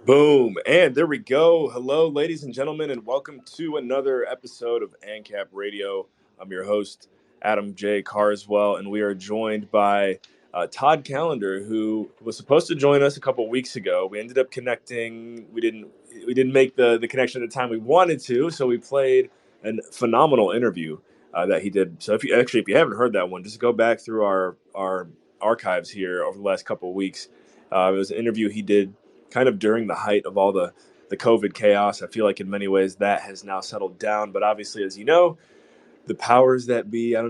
Boom. And there we go. Hello, ladies and gentlemen, and welcome to another episode of ANCAP Radio. I'm your host, Adam J. Carswell, and we are joined by Todd Callender, who was supposed to join us a couple weeks ago. We ended up connecting. We didn't make the connection at the time we wanted to, so we played a phenomenal interview that he did. So if you haven't heard that one, just go back through our archives here over the last couple of weeks. It was an interview he did kind of during the height of all the COVID chaos. I feel like in many ways that has now settled down. But obviously, as you know, the powers that be, I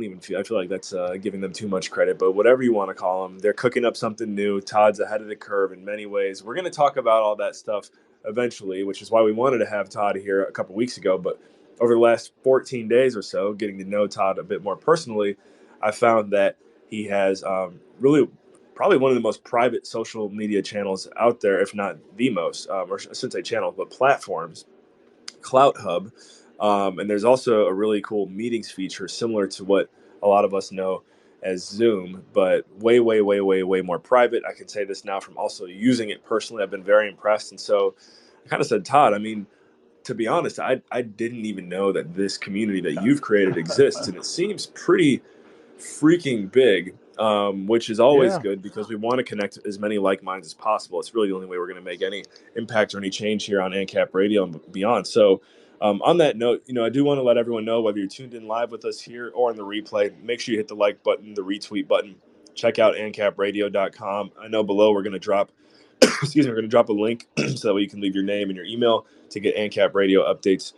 feel like that's giving them too much credit, but whatever you want to call them, they're cooking up something new. Todd's ahead of the curve in many ways. We're going to talk about all that stuff eventually, which is why we wanted to have Todd here a couple weeks ago. But over the last 14 days or so, getting to know Todd a bit more personally, I found that he has really probably one of the most private social media channels out there, if not the most, or I shouldn't say channel, but platforms, CloudHub. And there's also a really cool meetings feature similar to what a lot of us know as Zoom, but way, way, way, way, way more private. I can say this now from also using it personally. I've been very impressed. And so I kind of said, Todd, I mean, to be honest, I didn't even know that this community that you've created exists. And it seems pretty freaking big, which is always Yeah. good because we want to connect as many like minds as possible. It's really the only way we're going to make any impact or any change here on ANCAP Radio and beyond. So, on that note, I do want to let everyone know whether you're tuned in live with us here or on the replay, make sure you hit the like button, the retweet button. Check out ancapradio.com. I know below we're going to drop, excuse me, we're going to drop a link so that way you can leave your name and your email to get ANCAP Radio updates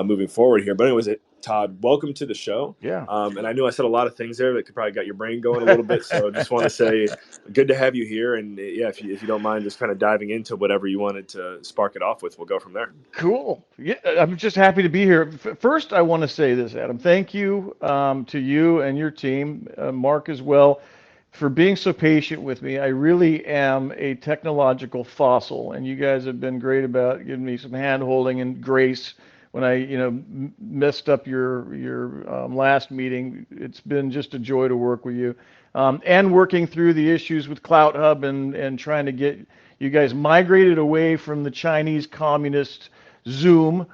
moving forward here. But anyways, Todd, welcome to the show. Yeah. And I knew I said a lot of things there that could probably got your brain going a little bit. So I just want to say good to have you here. And yeah, if you don't mind just kind of diving into whatever you wanted to spark it off with, we'll go from there. Cool. Yeah, I'm just happy to be here. First, I want to say this, Adam. Thank you to you and your team, Mark as well, for being so patient with me. I really am a technological fossil, and you guys have been great about giving me some hand holding and grace when I, messed up your last meeting. It's been just a joy to work with you, and working through the issues with CloudHub and trying to get you guys migrated away from the Chinese communist Zoom,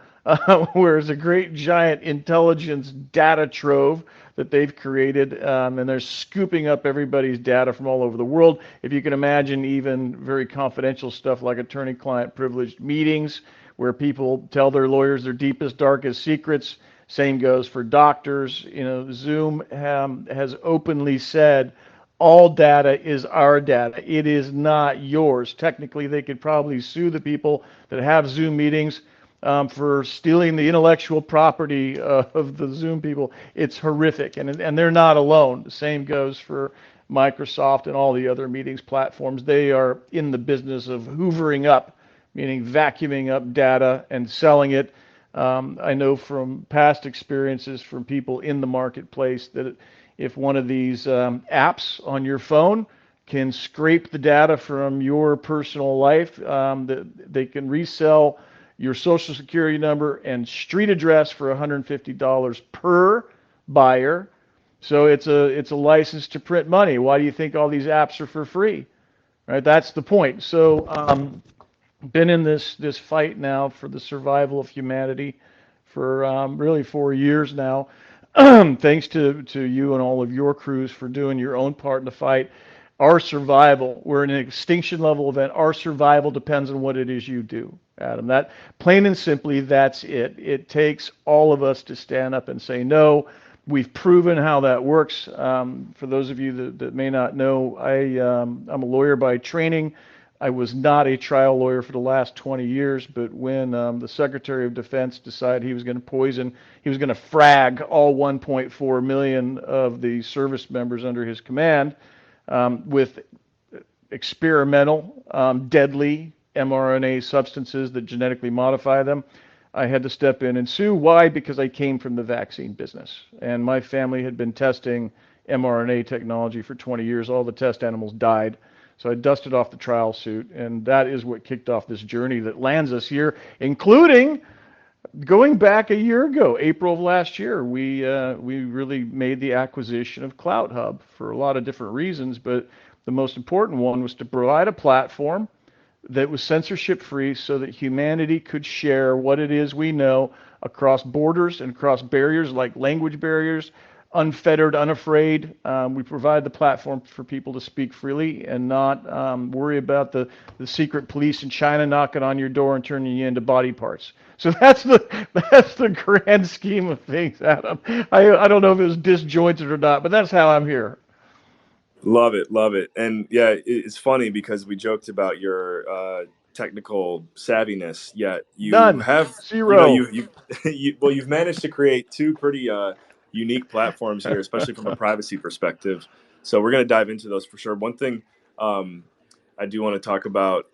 where it's a great giant intelligence data trove that they've created, and they're scooping up everybody's data from all over the world. If you can imagine, even very confidential stuff like attorney-client privileged meetings, where people tell their lawyers their deepest, darkest secrets. Same goes for doctors. Zoom has openly said all data is our data. It is not yours. Technically, they could probably sue the people that have Zoom meetings for stealing the intellectual property of the Zoom people. It's horrific, and they're not alone. The same goes for Microsoft and all the other meetings platforms. They are in the business of hoovering up, meaning vacuuming up data and selling it. I know from past experiences from people in the marketplace that if one of these apps on your phone can scrape the data from your personal life, that they can resell your social security number and street address for $150 per buyer. So it's a license to print money. Why do you think all these apps are for free? Right? That's the point. So been in this fight now for the survival of humanity for really 4 years now. Thanks to you and all of your crews for doing your own part in the fight. Our survival, we're in an extinction level event. Our survival depends on what it is you do, Adam. That plain and simply, that's it. It takes all of us to stand up and say no. We've proven how that works. For those of you that may not know, I'm a lawyer by training. I was not a trial lawyer for the last 20 years, but when the Secretary of Defense decided he was going to poison, he was going to frag all 1.4 million of the service members under his command with experimental, deadly mRNA substances that genetically modify them, I had to step in and sue. Why? Because I came from the vaccine business, and my family had been testing mRNA technology for 20 years. All the test animals died. So I dusted off the trial suit, and that is what kicked off this journey that lands us here, including going back a year ago, April of last year. We really made the acquisition of CloudHub for a lot of different reasons, but the most important one was to provide a platform that was censorship free so that humanity could share what it is we know across borders and across barriers like language barriers, unfettered, unafraid. We provide the platform for people to speak freely and not worry about the secret police in China knocking on your door and turning you into body parts. So that's the grand scheme of things, Adam. I don't know if it was disjointed or not, but that's how I'm here. Love it, love it. And yeah, it's funny because we joked about your technical savviness, yet you None. have, Zero. well, you've managed to create two pretty unique platforms here, especially from a privacy perspective. So we're going to dive into those for sure. One thing um, I do want to talk about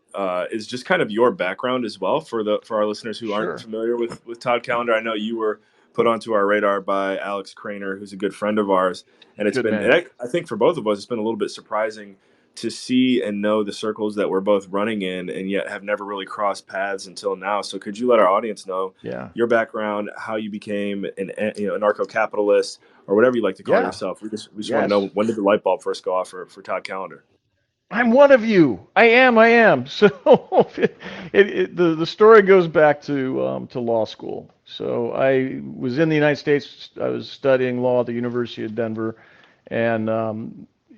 is just kind of your background as well for our listeners who aren't Sure. familiar with Todd Callender. I know you were put onto our radar by Alex Craner, who's a good friend of ours, and it's Good been, man. and I think for both of us, it's been a little bit surprising to see and know the circles that we're both running in, and yet have never really crossed paths until now. So, could you let our audience know Yeah. your background, how you became an anarcho-capitalist, or whatever you like to call Yeah. yourself? We just want to know, Yes. when did the light bulb first go off for Todd Callender? I'm one of you. I am. I am. So the story goes back to law school. So I was in the United States. I was studying law at the University of Denver, and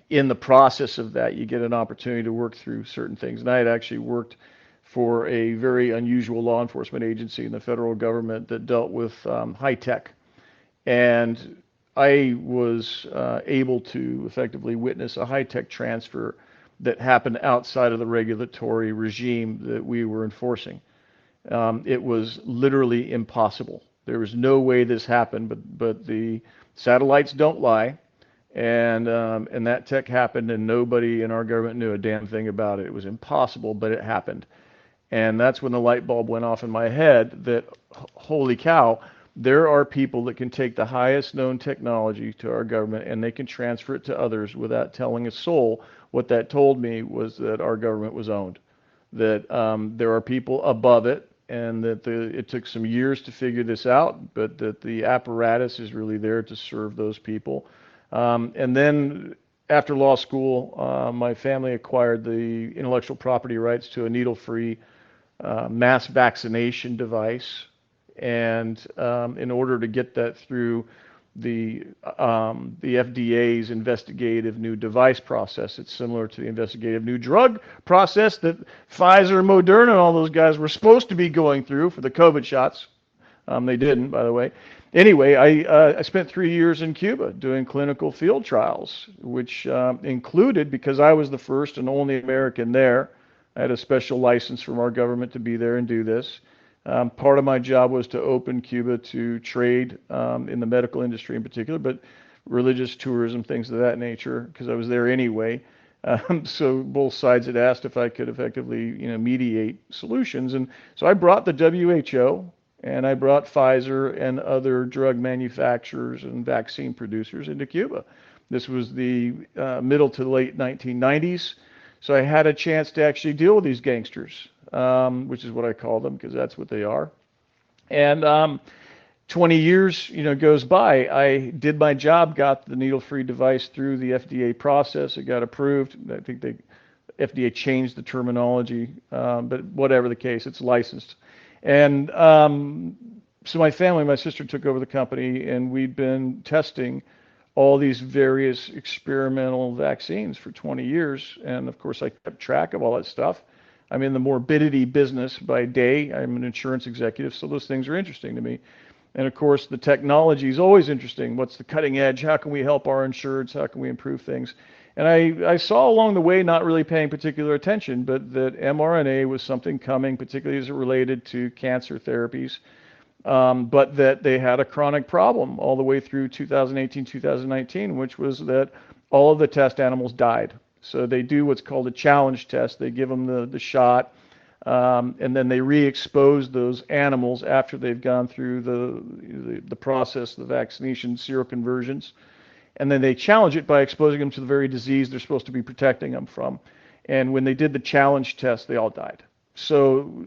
in the process of that, you get an opportunity to work through certain things. And I had actually worked for a very unusual law enforcement agency in the federal government that dealt with high tech. And I was able to effectively witness a high tech transfer that happened outside of the regulatory regime that we were enforcing. It was literally impossible. There was no way this happened, but the satellites don't lie, and that tech happened, and nobody in our government knew a damn thing about it. It was impossible, but it happened. And that's when the light bulb went off in my head that, holy cow, there are people that can take the highest known technology to our government and they can transfer it to others without telling a soul. What that told me was that our government was owned, that there are people above it, and that it took some years to figure this out, but that the apparatus is really there to serve those people. And then after law school, my family acquired the intellectual property rights to a needle-free mass vaccination device. And in order to get that through the FDA's investigative new device process, it's similar to the investigative new drug process that Pfizer, Moderna, and all those guys were supposed to be going through for the COVID shots. They didn't, by the way. Anyway, I spent 3 years in Cuba doing clinical field trials, which included, because I was the first and only American there, I had a special license from our government to be there and do this. Part of my job was to open Cuba to trade in the medical industry in particular, but religious tourism, things of that nature, because I was there anyway. So both sides had asked if I could effectively, mediate solutions, and so I brought the WHO and I brought Pfizer and other drug manufacturers and vaccine producers into Cuba. This was the middle to late 1990s. So I had a chance to actually deal with these gangsters, which is what I call them because that's what they are. And 20 years, goes by. I did my job, got the needle-free device through the FDA process. It got approved. I think the FDA changed the terminology, but whatever the case, it's licensed. And so my family, my sister took over the company, and we'd been testing all these various experimental vaccines for 20 years. And of course, I kept track of all that stuff. I'm in the morbidity business by day. I'm an insurance executive, so those things are interesting to me. And of course, the technology is always interesting. What's the cutting edge? How can we help our insureds? How can we improve things? And I saw along the way, not really paying particular attention, but that mRNA was something coming, particularly as it related to cancer therapies, but that they had a chronic problem all the way through 2018, 2019, which was that all of the test animals died. So they do what's called a challenge test. They give them the shot, and then they re-expose those animals after they've gone through the process, the vaccination seroconversions, and then they challenge it by exposing them to the very disease they're supposed to be protecting them from. And when they did the challenge test, they all died. So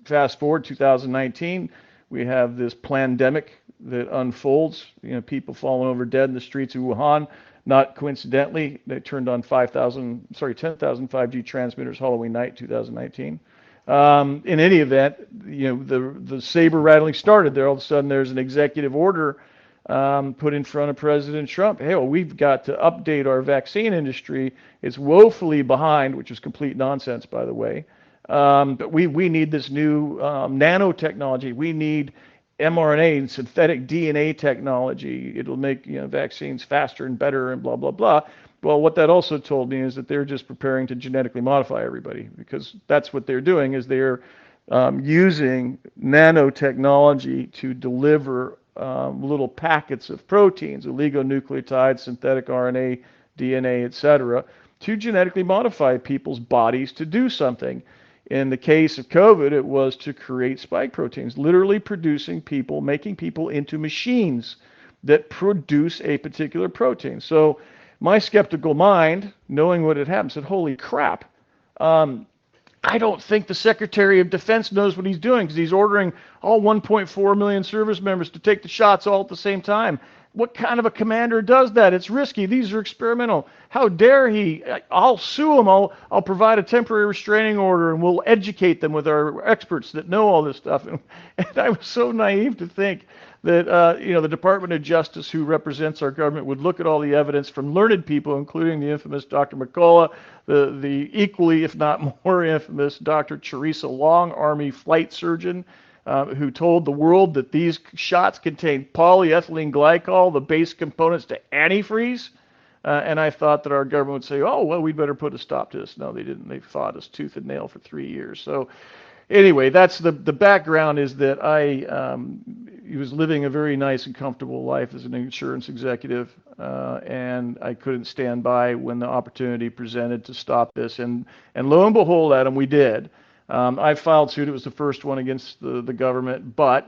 fast forward 2019, we have this pandemic that unfolds. People falling over dead in the streets of Wuhan. Not coincidentally, they turned on 10,000 5G transmitters Halloween night 2019. In any event, the saber rattling started there. All of a sudden, there's an executive order put in front of President Trump. Hey, well, we've got to update our vaccine industry. It's woefully behind, which is complete nonsense, by the way. But we need this new nanotechnology. We need mRNA and synthetic DNA technology. It'll make vaccines faster and better and blah blah blah. Well, what that also told me is that they're just preparing to genetically modify everybody, because that's what they're doing, is they're using nanotechnology to deliver little packets of proteins, oligonucleotides, synthetic RNA, DNA, etc., to genetically modify people's bodies to do something. In the case of COVID, it was to create spike proteins, literally making people into machines that produce a particular protein. So my skeptical mind, knowing what had happened, said, holy crap, I don't think the Secretary of Defense knows what he's doing, because he's ordering all 1.4 million service members to take the shots all at the same time. What kind of a commander does that? It's risky. These are experimental. How dare he? I'll sue him. I'll provide a temporary restraining order, and we'll educate them with our experts that know all this stuff. And I was so naive to think that the Department of Justice, who represents our government, would look at all the evidence from learned people, including the infamous Dr. McCullough, the equally, if not more infamous, Dr. Teresa Long, Army flight surgeon, who told the world that these shots contain polyethylene glycol, the base components to antifreeze. And I thought that our government would say, oh, well, we'd better put a stop to this. No, they didn't. They fought us tooth and nail for 3 years. So anyway, that's the background, is that I was living a very nice and comfortable life as an insurance executive, and I couldn't stand by when the opportunity presented to stop this. And lo and behold, Adam, we did. I filed suit. It was the first one against the government, but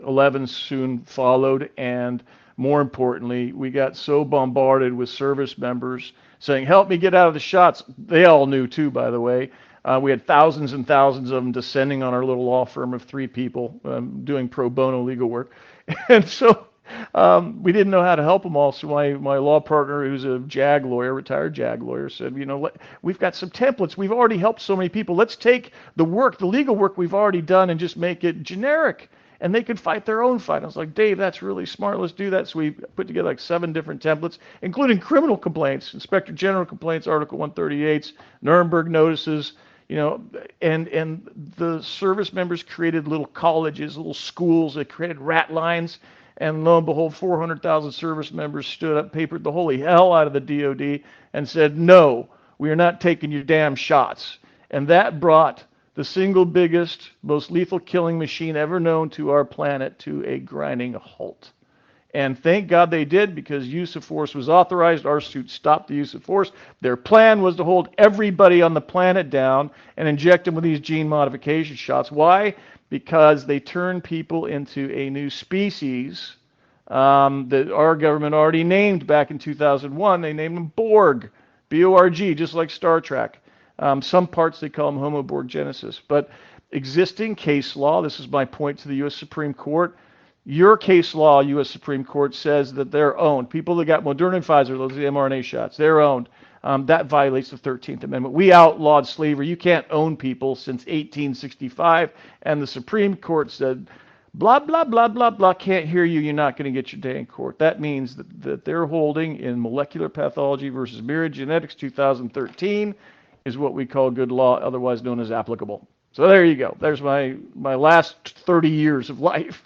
11 soon followed, and more importantly, we got so bombarded with service members saying, help me get out of the shots. They all knew too, by the way. We had thousands and thousands of them descending on our little law firm of 3 people doing pro bono legal work. And so we didn't know how to help them all. So my law partner, who's a JAG lawyer, retired JAG lawyer, said, we've got some templates. We've already helped so many people. Let's take the legal work we've already done, and just make it generic, and they could fight their own fight. I was like, Dave, that's really smart. Let's do that. So we put together like 7 different templates, including criminal complaints, Inspector General complaints, Article 138s, Nuremberg notices, and the service members created little colleges, little schools. They created rat lines. And lo and behold, 400,000 service members stood up, papered the holy hell out of the DOD, and said, no, we are not taking your damn shots. And that brought the single biggest, most lethal killing machine ever known to our planet to a grinding halt. And thank God they did, because use of force was authorized. Our suit stopped the use of force. Their plan was to hold everybody on the planet down and inject them with these gene modification shots. Why? Because they turn people into a new species that our government already named back in 2001. They named them Borg, B-O-R-G, just like Star Trek. Some parts they call them Homo Borgenesis. But existing case law, this is my point to the U.S. Supreme Court, your case law, U.S. Supreme Court, says that they're owned. People that got Moderna and Pfizer, those are the mRNA shots, they're owned. That violates the 13th Amendment. We outlawed slavery. You can't own people since 1865. And the Supreme Court said, blah, blah, blah, blah, blah, can't hear you. You're not going to get your day in court. That means that they're holding in Molecular Pathology versus Myriad Genetics 2013 is what we call good law, otherwise known as applicable. So there you go. There's my last 30 years of life.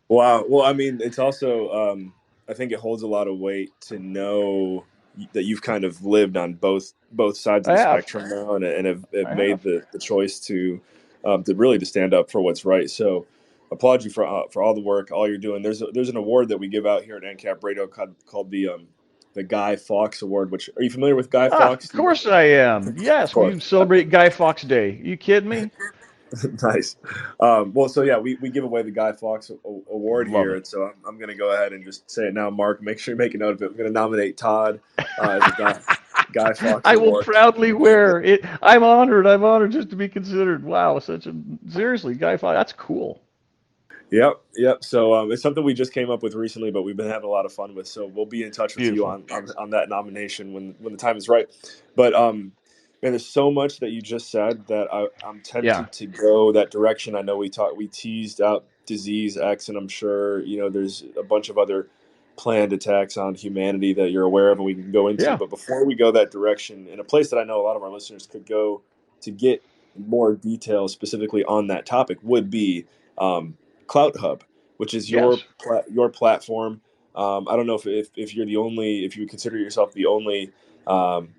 Wow. Well, I mean, it's also, I think it holds a lot of weight to know that you've kind of lived on both sides of the spectrum now, and have made the choice to really to stand up for what's right. So applaud you for all the work, all you're doing. There's an award that we give out here at NCAP Radio called the Guy Fawkes Award. Which, are you familiar with Guy Fawkes? Of course I am. Yes, we celebrate Guy Fawkes Day. Are you kidding me? Nice. Well, so yeah, we give away the Guy Fawkes Award here, and so I'm going to go ahead and just say it now. Mark, make sure you make a note of it. I'm going to nominate Todd as the Guy Fawkes I Award. will proudly wear it. I'm honored just to be considered. Wow, seriously, Guy Fawkes. That's cool. Yep, yep. So it's something we just came up with recently, but we've been having a lot of fun with. So we'll be in touch with you Beautiful. on that nomination when the time is right. But man, there's so much that you just said that I'm Yeah. tempted to go that direction. I know we teased out disease X, and I'm sure there's a bunch of other planned attacks on humanity that you're aware of, and we can go into. Yeah. But before we go that direction, in a place that I know a lot of our listeners could go to get more details specifically on that topic would be. CloudHub, which is Yes. your platform. I don't know if you're the only, if you would consider yourself the only um,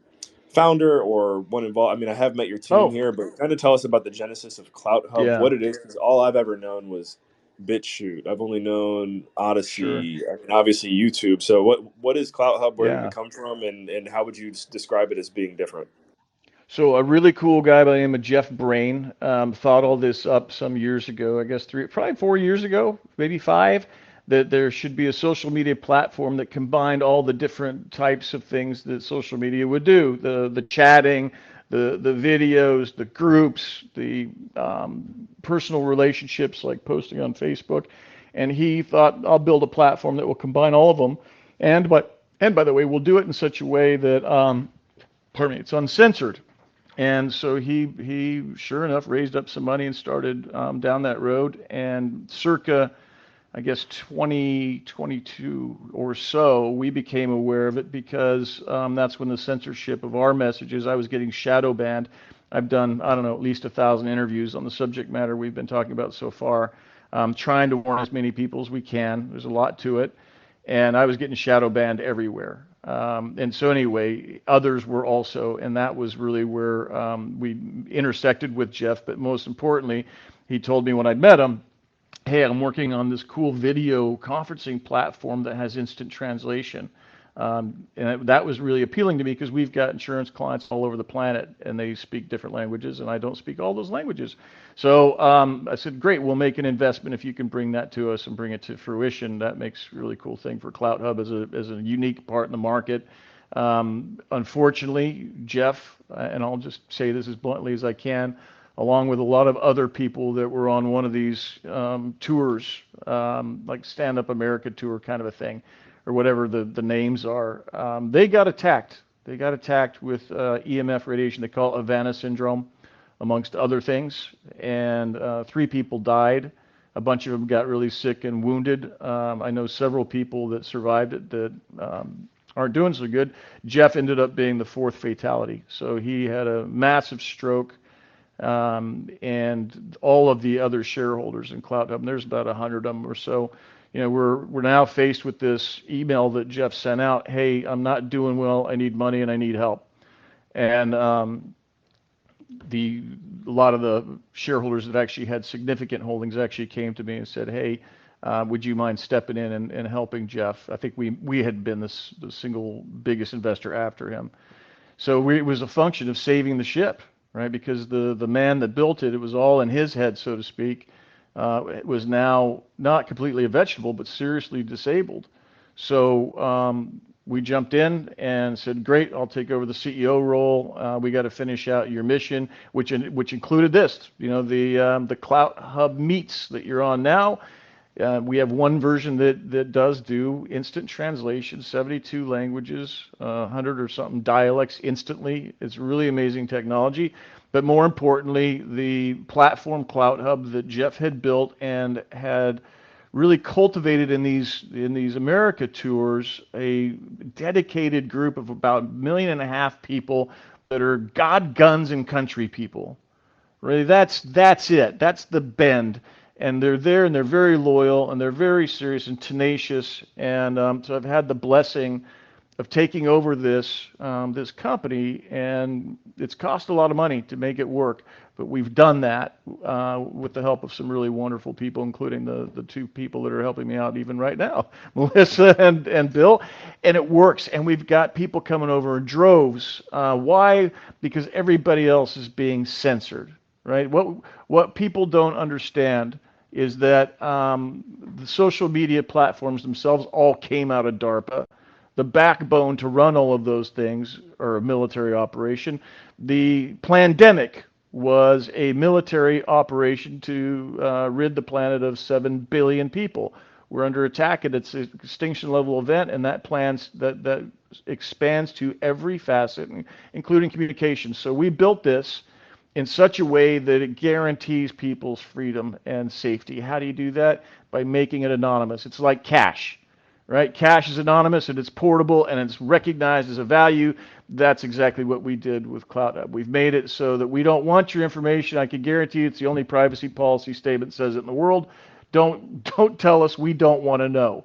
founder or one involved. I mean, I have met your team Oh, here, but kind of tell us about the genesis of CloudHub, yeah. what it is, because all I've ever known was BitChute. I've only known Sure. Odyssey, I mean, obviously YouTube. So what is CloudHub? Where did it Yeah. come from, and how would you describe it as being different? So a really cool guy by the name of Jeff Brain thought all this up some years ago. I guess probably 4 years ago, maybe five. That there should be a social media platform that combined all the different types of things that social media would do: the chatting, the videos, the groups, the personal relationships like posting on Facebook. And he thought, I'll build a platform that will combine all of them. And by the way, we'll do it in such a way that pardon me, it's uncensored. And so he sure enough raised up some money and started down that road. And circa, I guess 2022 or so, we became aware of it because that's when the censorship of our messages. I was getting shadow banned. I've done, I don't know, at least 1,000 interviews on the subject matter we've been talking about so far, trying to warn as many people as we can. There's a lot to it, and I was getting shadow banned everywhere. And so anyway, others were also, and that was really where we intersected with Jeff. But most importantly, he told me when I'd met him, hey, I'm working on this cool video conferencing platform that has instant translation. And that was really appealing to me because we've got insurance clients all over the planet and they speak different languages, and I don't speak all those languages. So I said, great, we'll make an investment if you can bring that to us and bring it to fruition. That makes a really cool thing for CloudHub as a unique part in the market. Unfortunately, Jeff, and I'll just say this as bluntly as I can, along with a lot of other people that were on one of these tours, like Stand Up America tour kind of a thing, or whatever the names are. They got attacked. They got attacked with EMF radiation. They call it Havana syndrome, amongst other things. And 3 people died. A bunch of them got really sick and wounded. I know several people that survived it that aren't doing so good. Jeff ended up being the 4th fatality. So he had a massive stroke, and all of the other shareholders in CloudHub, and there's about 100 of them or so. We're now faced with this email that Jeff sent out. Hey, I'm not doing well. I need money and I need help. And a lot of the shareholders that actually had significant holdings actually came to me and said, hey, would you mind stepping in and helping Jeff? I think we had been the single biggest investor after him. So it was a function of saving the ship, right? Because the man that built it, it was all in his head, so to speak. It was now not completely a vegetable, but seriously disabled. So we jumped in and said, great, I'll take over the CEO role. We got to finish out your mission, which included this, the CloudHub Meets that you're on now. We have one version that does do instant translation, 72 languages, 100 or something dialects instantly. It's really amazing technology. But more importantly, the platform CloudHub that Jeff had built and had really cultivated in these America tours, a dedicated group of about 1.5 million people that are God, guns, and country people. Really, that's it. That's the bend. And they're there, and they're very loyal, and they're very serious and tenacious. And so I've had the blessing of taking over this company, and it's cost a lot of money to make it work. But we've done that with the help of some really wonderful people, including the 2 people that are helping me out even right now, Melissa and Bill. And it works. And we've got people coming over in droves. Why? Because everybody else is being censored, right? What people don't understand is that the social media platforms themselves all came out of DARPA. The backbone to run all of those things are a military operation. The pandemic was a military operation to rid the planet of 7 billion people. We're under attack, and it's an extinction level event, and that expands to every facet, including communication. So we built this in such a way that it guarantees people's freedom and safety. How do you do that? By making it anonymous. It's like cash, right? Cash is anonymous and it's portable and it's recognized as a value. That's exactly what we did with CloudHub. We've made it so that we don't want your information. I can guarantee you it's the only privacy policy statement that says it in the world. Don't tell us. We don't want to know.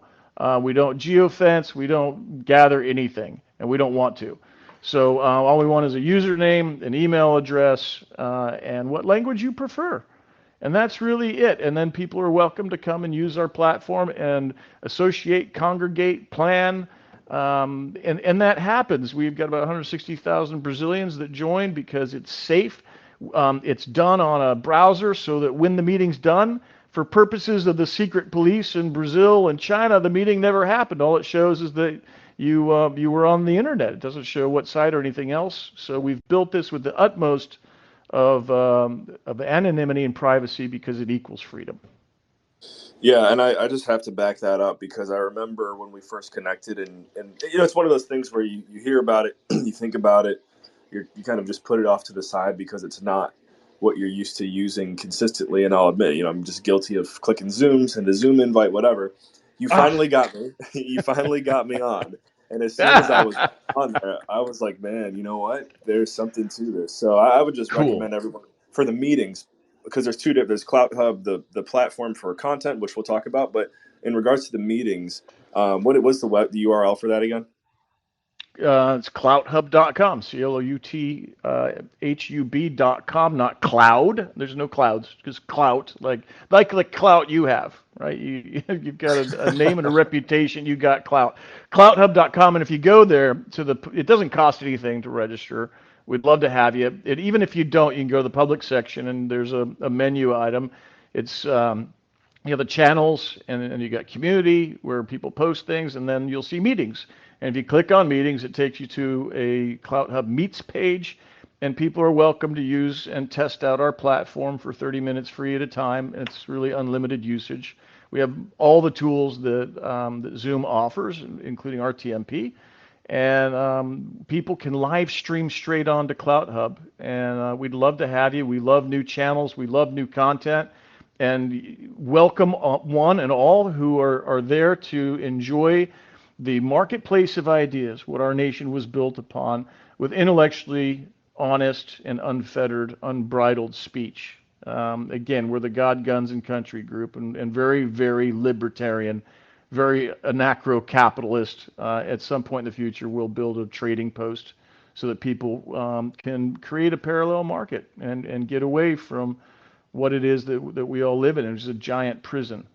We don't geofence. We don't gather anything, and we don't want to. So all we want is a username, an email address, and what language you prefer. And that's really it. And then people are welcome to come and use our platform and associate, congregate, plan. And that happens. We've got about 160,000 Brazilians that join because it's safe. It's done on a browser so that when the meeting's done, for purposes of the secret police in Brazil and China, the meeting never happened. All it shows is that you were on the internet. It doesn't show what site or anything else. So we've built this with the utmost of anonymity and privacy because it equals freedom. Yeah, and I just have to back that up because I remember when we first connected, and it's one of those things where you hear about it, you think about it, you kind of just put it off to the side because it's not what you're used to using consistently. And I'll admit, I'm just guilty of clicking Zoom, send a Zoom invite, whatever. You Ah, finally got me. You finally got me on. And as soon as I was on there, I was like, man, you know what? There's something to this. So I would just cool. recommend everyone for the meetings, because there's two different. There's CloudHub, the platform for content, which we'll talk about. But in regards to the meetings, what was the URL for that again? It's clouthub.com, CLOUTHUB.com, not cloud. There's no clouds, just clout, like the clout you have, right? You've got a name and a reputation. You got clout. Clouthub.com, and if you go there it doesn't cost anything to register. We'd love to have you. Even if you don't, you can go to the public section, and there's a menu item. It's you have the channels, and you got community where people post things, and then you'll see meetings. And if you click on meetings, it takes you to a CloudHub Meets page, and people are welcome to use and test out our platform for 30 minutes free at a time. It's really unlimited usage. We have all the tools that Zoom offers, including RTMP, and people can live stream straight on to CloudHub. And we'd love to have you. We love new channels. We love new content. And welcome one and all who are there to enjoy the marketplace of ideas, what our nation was built upon, with intellectually honest and unfettered, unbridled speech. Again, we're the God, Guns, and Country group, and very, very libertarian, very anarcho-capitalist. At some point in the future, we'll build a trading post so that people can create a parallel market and get away from what it is that we all live in, which is a giant prison.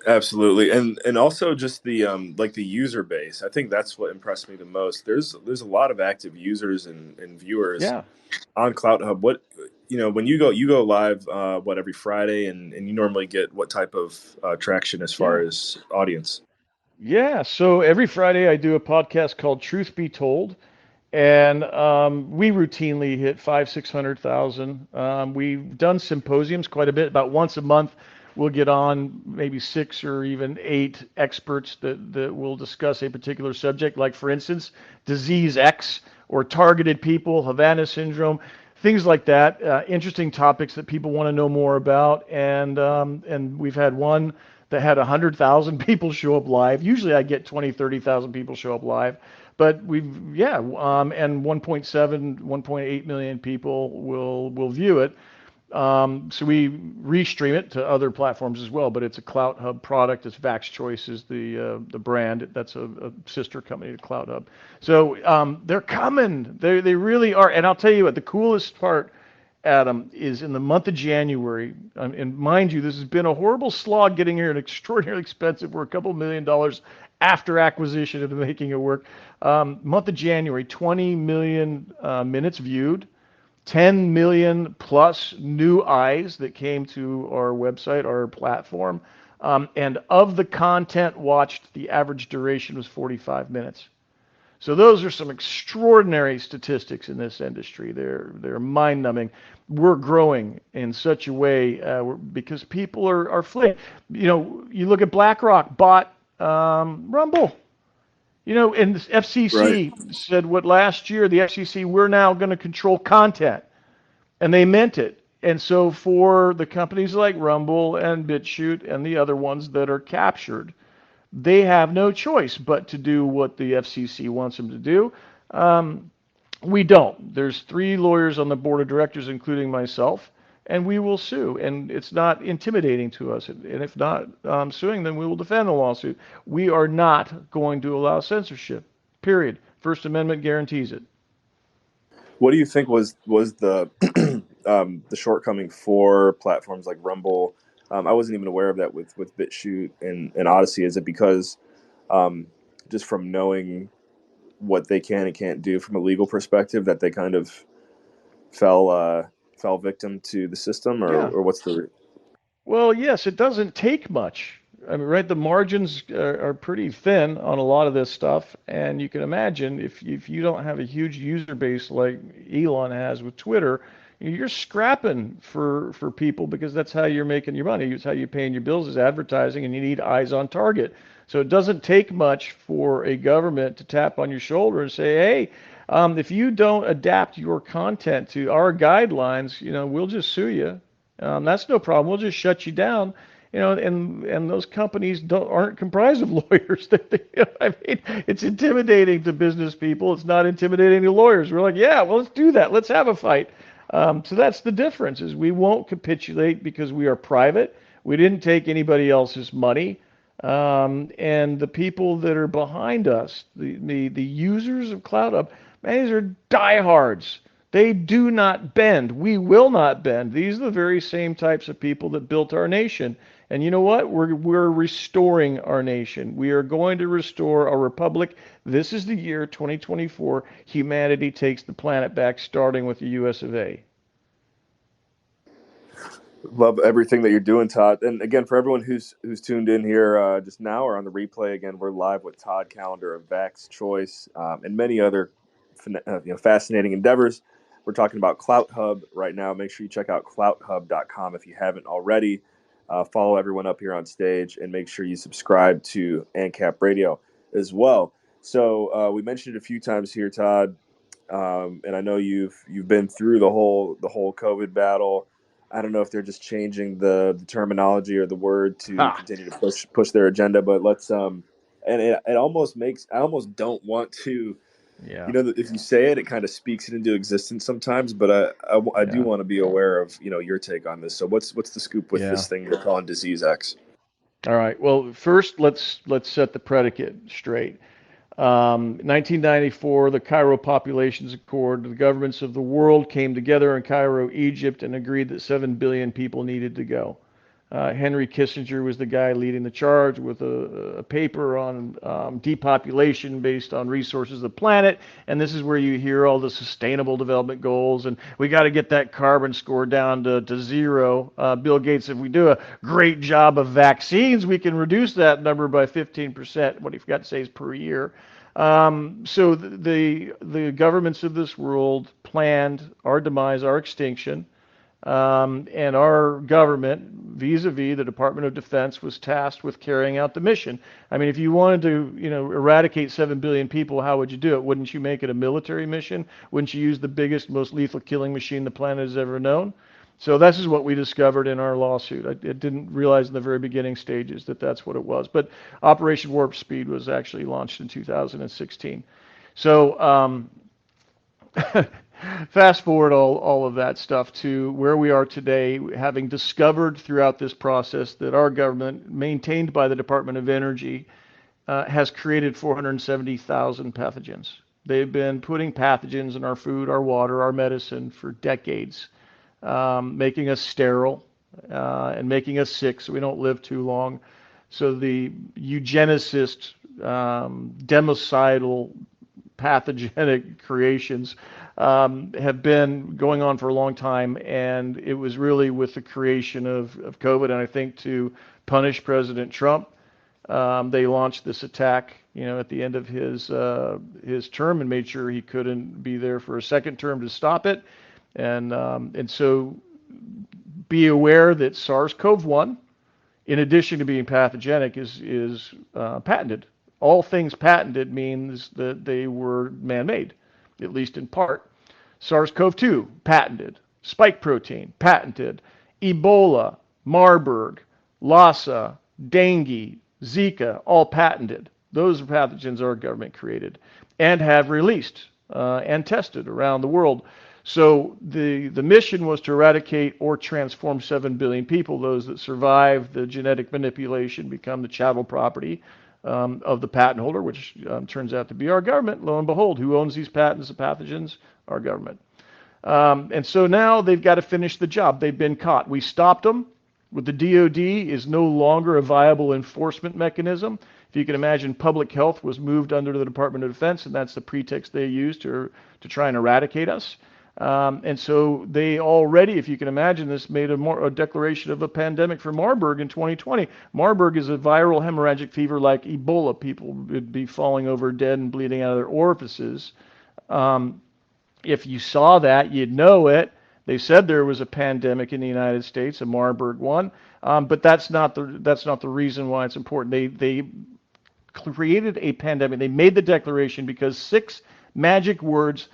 Absolutely, and also just the like the user base. I think that's what impressed me the most. There's a lot of active users and viewers Yeah. on CloudHub. What when you go live what every Friday, and you normally get what type of traction as far Yeah. as audience? Yeah. So every Friday I do a podcast called Truth Be Told, and we routinely hit 600,000. We've done symposiums quite a bit. About once a month, we'll get on maybe 6 or even 8 experts that will discuss a particular subject, like for instance, disease X or targeted people, Havana syndrome, things like that. Interesting topics that people want to know more about, and we've had one that had 100,000 people show up live. Usually I get 20, 30,000 people show up live. But and 1.7, 1.8 million people will view it. So we restream it to other platforms as well, but it's a CloudHub product. It's Vax Choice is the brand. That's a sister company to CloudHub. So they're coming. They really are. And I'll tell you what, the coolest part, Adam, is in the month of January. And mind you, this has been a horrible slog getting here and extraordinarily expensive. We're a couple $1 million after acquisition and making it work. Month of January, 20 million minutes viewed. 10 million plus new eyes that came to our website, our platform. And of the content watched, the average duration was 45 minutes. So those are some extraordinary statistics in this industry. They're mind-numbing. We're growing in such a way because people are fleeing. You know, you look at BlackRock bought Rumble. You know, and the Right. FCC said what last year, the FCC, we're now going to control content. And they meant it. And so for the companies like Rumble and BitChute and the other ones that are captured, they have no choice but to do what the FCC wants them to do. Um, we don't. There's 3 lawyers on the board of directors, including myself, and we will sue. And it's not intimidating to us. And if not suing, then we will defend the lawsuit. We are not going to allow censorship. Period. First Amendment guarantees it. What do you think was the the shortcoming for platforms like Rumble? I wasn't even aware of that with BitChute and Odyssey. Is it because just from knowing what they can and can't do from a legal perspective that they kind of fell victim to the system, Yeah. or what's the Well, yes, it doesn't take much. I mean, right, the margins are pretty thin on a lot of this stuff, and you can imagine if you don't have a huge user base like Elon has with Twitter, you're scrapping for people because that's how you're making your money. It's how you're paying your bills is advertising, and you need eyes on target. So it doesn't take much for a government to tap on your shoulder and say, hey, if you don't adapt your content to our guidelines, you know, we'll just sue you. That's no problem. We'll just shut you down. You know, and those companies aren't comprised of lawyers. I mean, it's intimidating to business people. It's not intimidating to lawyers. We're like, yeah, well, let's do that. Let's have a fight. So that's the difference. Is we won't capitulate because we are private. We didn't take anybody else's money. And the people that are behind us, the users of CloudHub, man, these are diehards. They do not bend. We will not bend. These are the very same types of people that built our nation. And you know what? We're restoring our nation. We are going to restore our republic. This is the year 2024. Humanity takes the planet back, starting with the U.S. of A. Love everything that you're doing, Todd. And again, for everyone who's tuned in here just now or on the replay, again, we're live with Todd Callender of Vax Choice and many other fascinating endeavors. We're talking about CloutHub right now. Make sure you check out clouthub.com if you haven't already. Follow everyone up here on stage, and make sure you subscribe to ANCAP Radio as well. So we mentioned it a few times here, Todd, and I know you've been through the whole COVID battle. I don't know if they're just changing the terminology or the word to Ha! continue to push their agenda, but let's and it almost makes I almost don't want to, Yeah, if you say it, it kind of speaks it into existence sometimes, but I do yeah, want to be aware of your take on this. So what's the scoop with yeah. this thing they're calling Disease X? All right. Well, first let's set the predicate straight. 1994, the Cairo Populations Accord. The governments of the world came together in Cairo, Egypt, and agreed that 7 billion people needed to go. Henry Kissinger was the guy leading the charge with a paper on depopulation based on resources of the planet. And this is where you hear all the sustainable development goals. And we got to get that carbon score down to zero. Bill Gates, if we do a great job of vaccines, we can reduce that number by 15%. What he forgot to say is per year. So the governments of this world planned our demise, our extinction. And our government, vis-a-vis the Department of Defense, was tasked with carrying out the mission. I mean, if you wanted to, eradicate 7 billion people, how would you do it? Wouldn't you make it a military mission? Wouldn't you use the biggest, most lethal killing machine the planet has ever known? So this is what we discovered in our lawsuit. I didn't realize in the very beginning stages that that's what it was. But Operation Warp Speed was actually launched in 2016. So fast forward all of that stuff to where we are today, having discovered throughout this process that our government, maintained by the Department of Energy, has created 470,000 pathogens. They've been putting pathogens in our food, our water, our medicine for decades, making us sterile and making us sick so we don't live too long. So the eugenicist, democidal, pathogenic creations have been going on for a long time, and it was really with the creation of COVID, and I think to punish President Trump, they launched this attack at the end of his term, and made sure he couldn't be there for a second term to stop it. And so be aware that SARS-CoV-1, in addition to being pathogenic, is patented. All things patented means that they were man-made, at least in part. SARS-CoV-2, patented. Spike protein, patented. Ebola, Marburg, Lassa, dengue, Zika, all patented. Those pathogens our government created and have released and tested around the world. So the mission was to eradicate or transform 7 billion people. Those that survive the genetic manipulation become the chattel property of the patent holder, which turns out to be our government. Lo and behold, who owns these patents of pathogens? Our government. And so now they've got to finish the job. They've been caught. We stopped them. With the DoD is no longer a viable enforcement mechanism. If you can imagine, public health was moved under the Department of Defense, and that's the pretext they used to try and eradicate us. And so they already, if you can imagine this, made a declaration of a pandemic for Marburg in 2020. Marburg is a viral hemorrhagic fever like Ebola. People would be falling over dead and bleeding out of their orifices. If you saw that, you'd know it. They said there was a pandemic in the United States, a Marburg one, but that's not the reason why it's important. They created a pandemic. They made the declaration because 6 magic words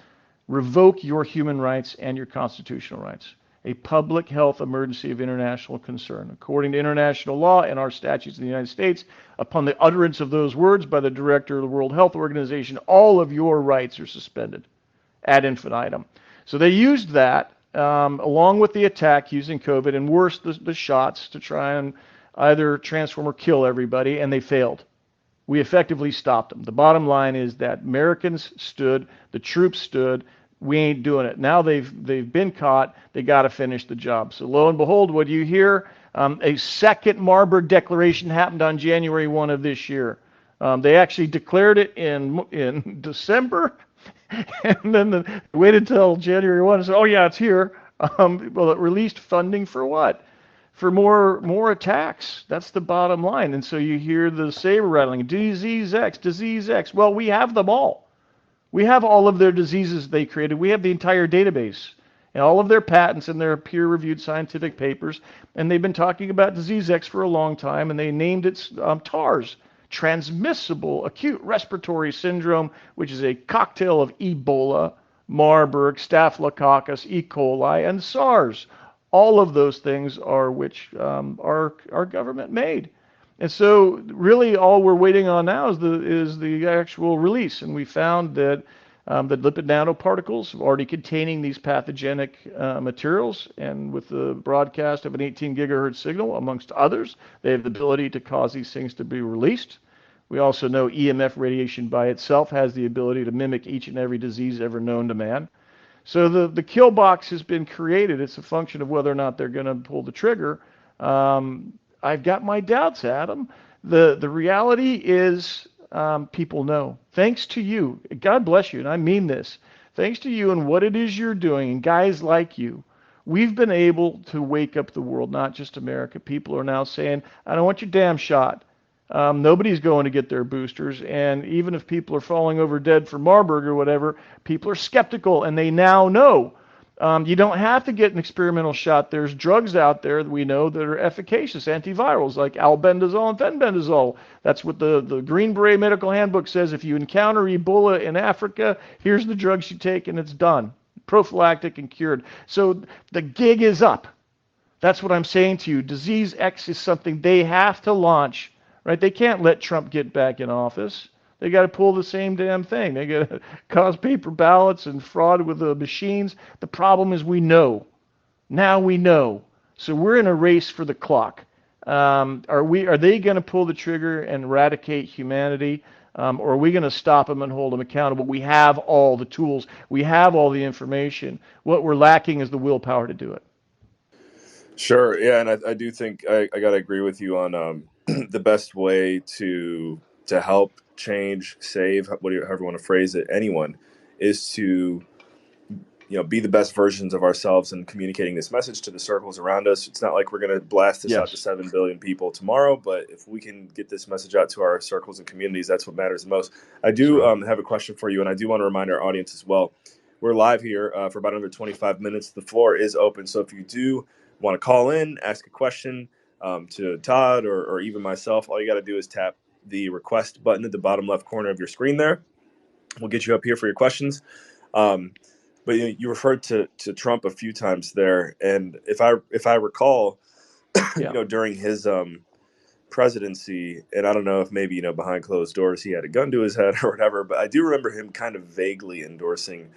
revoke your human rights and your constitutional rights. A public health emergency of international concern. According to international law and our statutes in the United States, upon the utterance of those words by the director of the World Health Organization, all of your rights are suspended ad infinitum. So they used that along with the attack using COVID, and worse, the shots to try and either transform or kill everybody, and they failed. We effectively stopped them. The bottom line is that Americans stood, the troops stood. We ain't doing it. Now they've been caught. They got to finish the job. So lo and behold, what do you hear? A second Marburg declaration happened on January 1 of this year. They actually declared it in December. And then they waited until January 1 and said, oh, yeah, it's here. Well, it released funding for what? For more attacks. That's the bottom line. And so you hear the saber rattling, disease X, disease X. Well, we have them all. We have all of their diseases they created. We have the entire database and all of their patents and their peer-reviewed scientific papers. And they've been talking about disease X for a long time, and they named it TARS. Transmissible acute respiratory syndrome, which is a cocktail of Ebola, Marburg, Staphylococcus, E. coli, and SARS. All of those things are which our government made. And so really all we're waiting on now is the actual release. And we found that the lipid nanoparticles already containing these pathogenic materials, and with the broadcast of an 18 gigahertz signal, amongst others, they have the ability to cause these things to be released. We also know EMF radiation by itself has the ability to mimic each and every disease ever known to man. So the kill box has been created. It's a function of whether or not they're going to pull the trigger. I've got my doubts, Adam. The reality is people know. Thanks to you, God bless you, and I mean this. Thanks to you and what it is you're doing, and guys like you, we've been able to wake up the world, not just America. People are now saying, I don't want your damn shot. Nobody's going to get their boosters, and even if people are falling over dead for Marburg or whatever, people are skeptical, and they now know. You don't have to get an experimental shot. There's drugs out there that we know that are efficacious, antivirals like albendazole and fenbendazole. That's what the Green Beret Medical Handbook says. If you encounter Ebola in Africa, here's the drugs you take, and it's done. Prophylactic and cured. So the gig is up. That's what I'm saying to you. Disease X is something they have to launch, right? They can't let Trump get back in office. They got to pull the same damn thing. They got to cause paper ballots and fraud with the machines. The problem is we know. Now we know. So we're in a race for the clock. Are they going to pull the trigger and eradicate humanity? Or are we going to stop them and hold them accountable? We have all the tools. We have all the information. What we're lacking is the willpower to do it. Sure. Yeah. And I do think I got to agree with you on the best way to help change, save, however you want to phrase it, anyone, is to be the best versions of ourselves and communicating this message to the circles around us. It's not like we're going to blast this out to Yes. 7 billion people tomorrow, but if we can get this message out to our circles and communities, that's what matters the most. I That's do right. have a question for you, and I do want to remind our audience as well. We're live here for about another 25 minutes. The floor is open, so if you do want to call in, ask a question to Todd or even myself, all you got to do is tap the request button at the bottom left corner of your screen there. We'll get you up here for your questions. But you referred to Trump a few times there, and if I recall, Yeah. during his presidency, and I don't know if maybe behind closed doors he had a gun to his head or whatever, but I do remember him kind of vaguely endorsing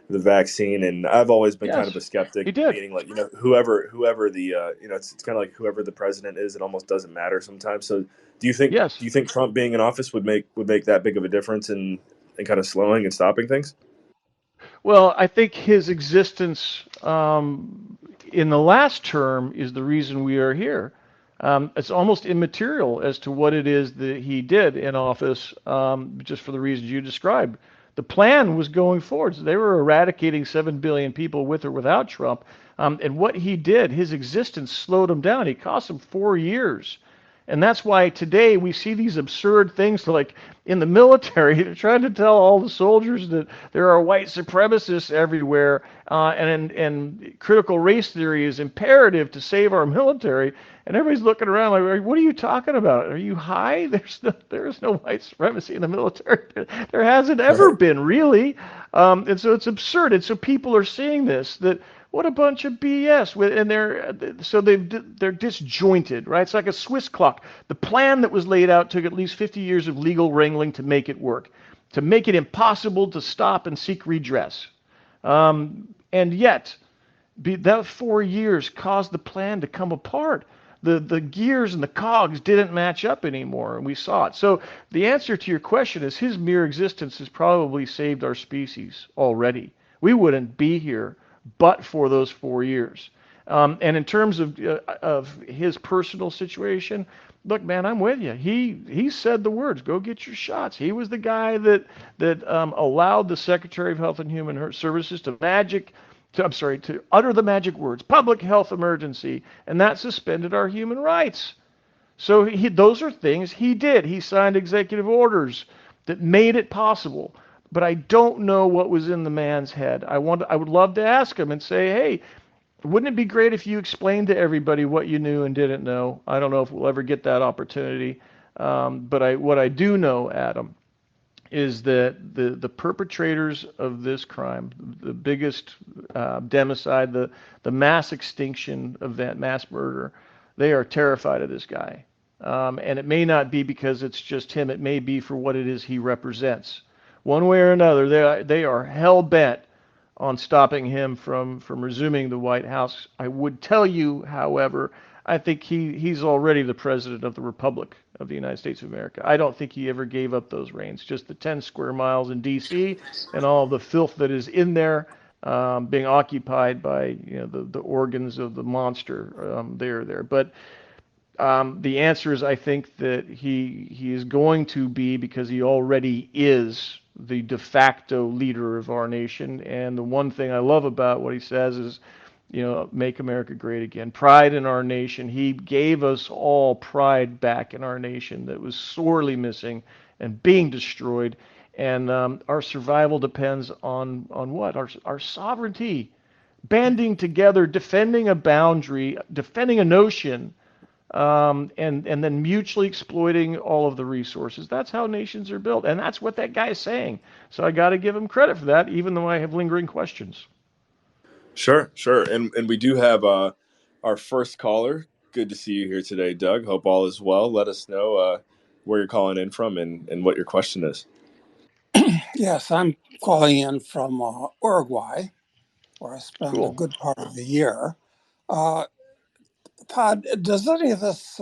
the vaccine, and I've always been kind of Yes. a skeptic, He did. meaning like whoever the it's kind of like whoever the president is, it almost doesn't matter sometimes. So Yes. do you think Trump being in office would make that big of a difference in kind of slowing and stopping things? Well, I think his existence in the last term is the reason we are here. It's almost immaterial as to what it is that he did in office, just for the reasons you described. The plan was going forward. So they were eradicating 7 billion people with or without Trump. And what he did, his existence slowed him down. He cost him 4 years. And that's why today we see these absurd things like in the military, they're trying to tell all the soldiers that there are white supremacists everywhere, and critical race theory is imperative to save our military. And everybody's looking around like, what are you talking about? Are you high? There is no white supremacy in the military. There hasn't ever been, really. And so it's absurd. And so people are seeing this, that what a bunch of BS. And they're disjointed, right? It's like a Swiss clock. The plan that was laid out took at least 50 years of legal wrangling to make it work, to make it impossible to stop and seek redress. And yet, that 4 years caused the plan to come apart. The gears and the cogs didn't match up anymore, and we saw it. So the answer to your question is his mere existence has probably saved our species already. We wouldn't be here but for those 4 years. And in terms of his personal situation, look, man, I'm with you. He said the words, "Go get your shots." He was the guy that allowed the Secretary of Health and Human Services to utter the magic words, "public health emergency," and that suspended our human rights. So those are things he did. He signed executive orders that made it possible. But I don't know what was in the man's head. I would love to ask him and say, hey, wouldn't it be great if you explained to everybody what you knew and didn't know? I don't know if we'll ever get that opportunity. But what I do know, Adam, is that the perpetrators of this crime, the biggest democide, the mass extinction event, mass murder, they are terrified of this guy. And it may not be because it's just him. It may be for what it is he represents. One way or another, they are hell bent on stopping him from resuming the White House. I would tell you, however, I think he's already the president of the Republic of the United States of America. I don't think he ever gave up those reins. Just the 10 square miles in D.C. and all the filth that is in there, being occupied by the organs of the monster. There. But the answer is, I think that he is going to be, because he already is, the de facto leader of our nation. And the one thing I love about what he says is, make America great again. Pride in our nation. He gave us all pride back in our nation that was sorely missing and being destroyed. And our survival depends on what? Our sovereignty. Banding together, defending a boundary, defending a notion, and then mutually exploiting all of the resources. That's how nations are built, and that's what that guy is saying. So I got to give him credit for that, even though I have lingering questions. Sure. And we do have our first caller. Good to see you here today, Doug. Hope all is well. Let us know where you're calling in from and what your question is. Yes, I'm calling in from Uruguay, where I spend a Cool. good part of the year. Todd, does any of this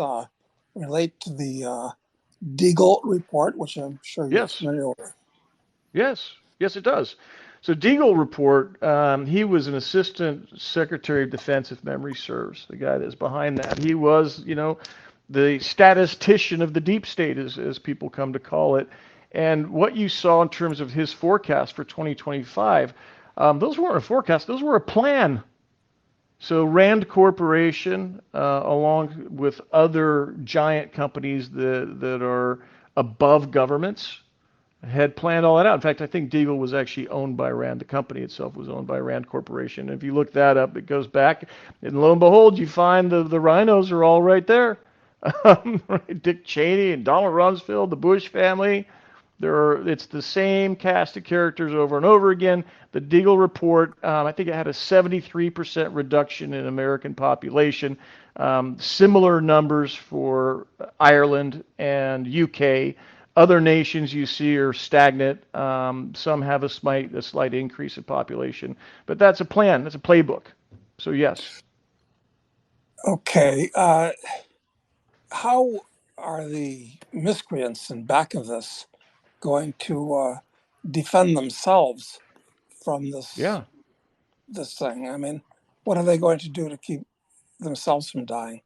relate to the Deagle report, which I'm sure you're Yes. familiar with? Yes, it does. So Deagle report, he was an assistant secretary of defense, if memory serves, the guy that's behind that. He was, the statistician of the deep state, as people come to call it. And what you saw in terms of his forecast for 2025, Those weren't a forecast; those were a plan. So Rand Corporation, along with other giant companies that are above governments, had planned all that out. In fact, I think Deagle was actually owned by Rand. The company itself was owned by Rand Corporation. And if you look that up, it goes back, and lo and behold, you find the rhinos are all right there. Dick Cheney and Donald Rumsfeld, the Bush family. It's the same cast of characters over and over again. The Deagle report, I think it had a 73% reduction in American population. Similar numbers for Ireland and UK. Other nations you see are stagnant. Some have a slight increase in population, but that's a plan. That's a playbook. So yes. Okay. How are the miscreants in back of this going to defend themselves from Yeah. this thing? I mean, what are they going to do to keep themselves from dying?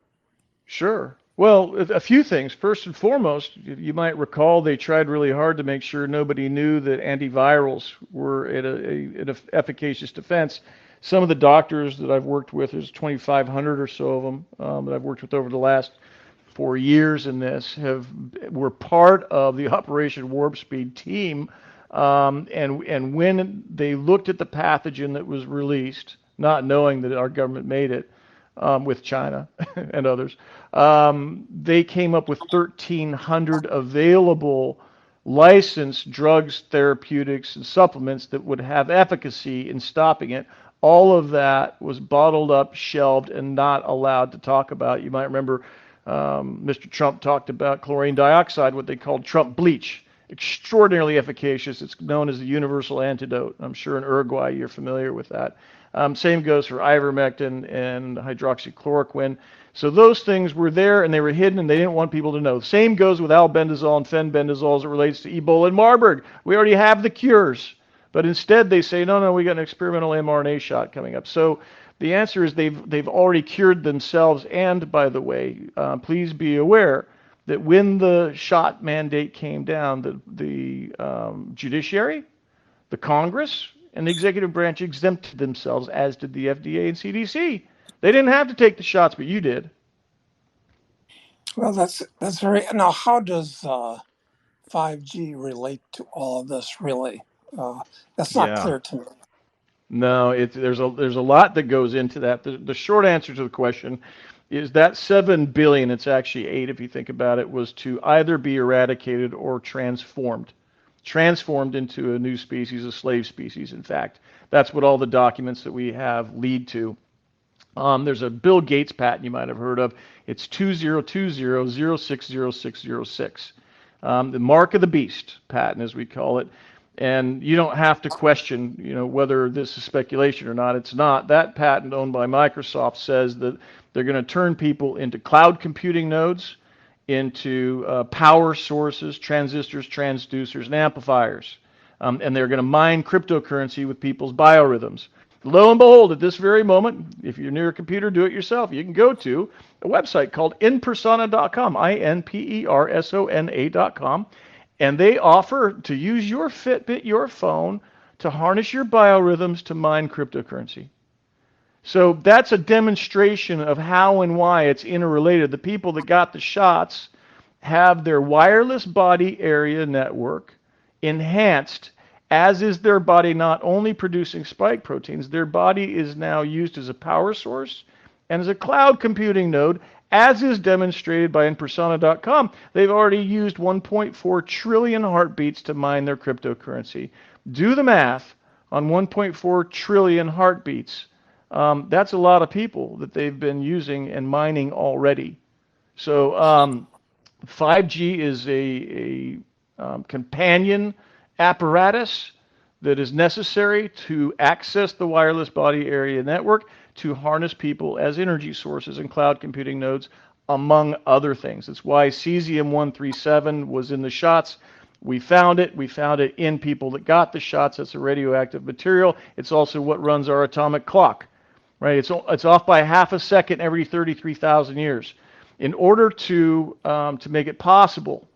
Sure. Well, a few things. First and foremost, you might recall they tried really hard to make sure nobody knew that antivirals were an efficacious defense. Some of the doctors that I've worked with, there's 2,500 or so of them that I've worked with over the last 4 years in this, were part of the Operation Warp Speed team. And when they looked at the pathogen that was released, not knowing that our government made it, with China and others, they came up with 1,300 available licensed drugs, therapeutics, and supplements that would have efficacy in stopping it. All of that was bottled up, shelved, and not allowed to talk about. You might remember Mr. Trump talked about chlorine dioxide, what they called Trump bleach. Extraordinarily efficacious. It's known as the universal antidote. I'm sure in Uruguay you're familiar with that. Same goes for ivermectin and hydroxychloroquine. So those things were there and they were hidden and they didn't want people to know. Same goes with albendazole and fenbendazole as it relates to Ebola and Marburg. We already have the cures. But instead they say, no, we got an experimental mRNA shot coming up. So the answer is they've already cured themselves. And by the way, please be aware that when the shot mandate came down, the judiciary, the Congress, and the executive branch exempted themselves, as did the FDA and CDC. They didn't have to take the shots, but you did. Well, that's very. Now, how does 5G relate to all of this? Really, that's not Yeah. clear to me. No, there's a lot that goes into that. The short answer to the question is that 7 billion, it's actually 8 if you think about it, was to either be eradicated or transformed into a new species, a slave species, in fact. That's what all the documents that we have lead to. There's a Bill Gates patent you might have heard of. It's 2020-060606. The mark of the beast patent, as we call it. And you don't have to question, whether this is speculation or not. It's not. That patent owned by Microsoft says that they're going to turn people into cloud computing nodes, into power sources, transistors, transducers, and amplifiers. And they're going to mine cryptocurrency with people's biorhythms. Lo and behold, at this very moment, if you're near a computer, do it yourself. You can go to a website called inpersona.com, INPERSONA.com, and they offer to use your Fitbit, your phone, to harness your biorhythms to mine cryptocurrency. So that's a demonstration of how and why it's interrelated. The people that got the shots have their wireless body area network enhanced, as is their body not only producing spike proteins, their body is now used as a power source and as a cloud computing node, as is demonstrated by inpersona.com. They've already used 1.4 trillion heartbeats to mine their cryptocurrency. Do the math on 1.4 trillion heartbeats. That's a lot of people that they've been using and mining already. So 5G is a companion apparatus that is necessary to access the wireless body area network to harness people as energy sources and cloud computing nodes, among other things. That's why cesium-137 was in the shots. We found it. We found it in people that got the shots. It's a radioactive material. It's also what runs our atomic clock, right? It's off by half a second every 33,000 years. In order to make it possible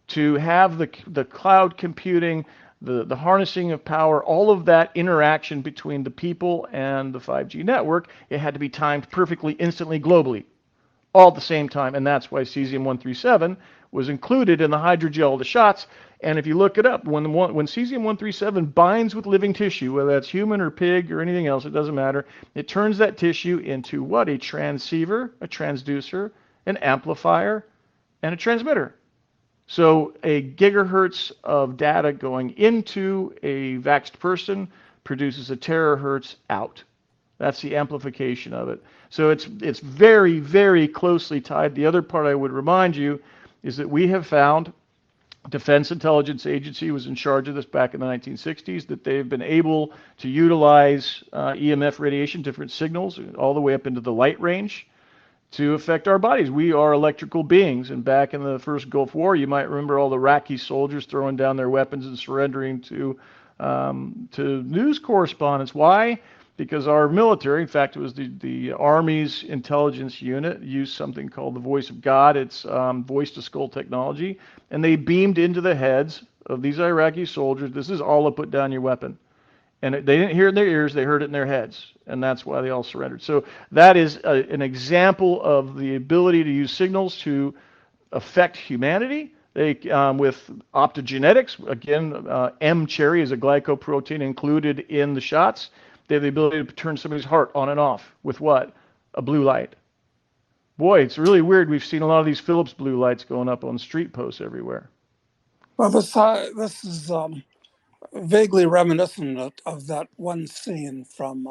to have the cloud computing the harnessing of power, all of that interaction between the people and the 5G network, it had to be timed perfectly, instantly, globally, all at the same time. And that's why cesium-137 was included in the hydrogel of the shots. And if you look it up, when cesium-137 binds with living tissue, whether that's human or pig or anything else, it doesn't matter, it turns that tissue into what? A transceiver, a transducer, an amplifier, and a transmitter. So a gigahertz of data going into a vaxxed person produces a terahertz out. That's the amplification of it. So it's very, very closely tied. The other part I would remind you is that we have found, Defense Intelligence Agency was in charge of this back in the 1960s, that they've been able to utilize EMF radiation, different signals, all the way up into the light range to affect our bodies. We are electrical beings, and back in the first Gulf War, you might remember all the Iraqi soldiers throwing down their weapons and surrendering to news correspondents. Why? Because our military, in fact, it was the Army's intelligence unit, used something called the voice of God. It's voice-to-skull technology, and they beamed into the heads of these Iraqi soldiers, this is Allah, put down your weapon. And they didn't hear it in their ears, they heard it in their heads, and that's why they all surrendered. So that is an example of the ability to use signals to affect humanity. They, with optogenetics, again, M-cherry is a glycoprotein included in the shots. They have the ability to turn somebody's heart on and off with what? A blue light. Boy, it's really weird. We've seen a lot of these Philips blue lights going up on street posts everywhere. Well, this is vaguely reminiscent of that one scene from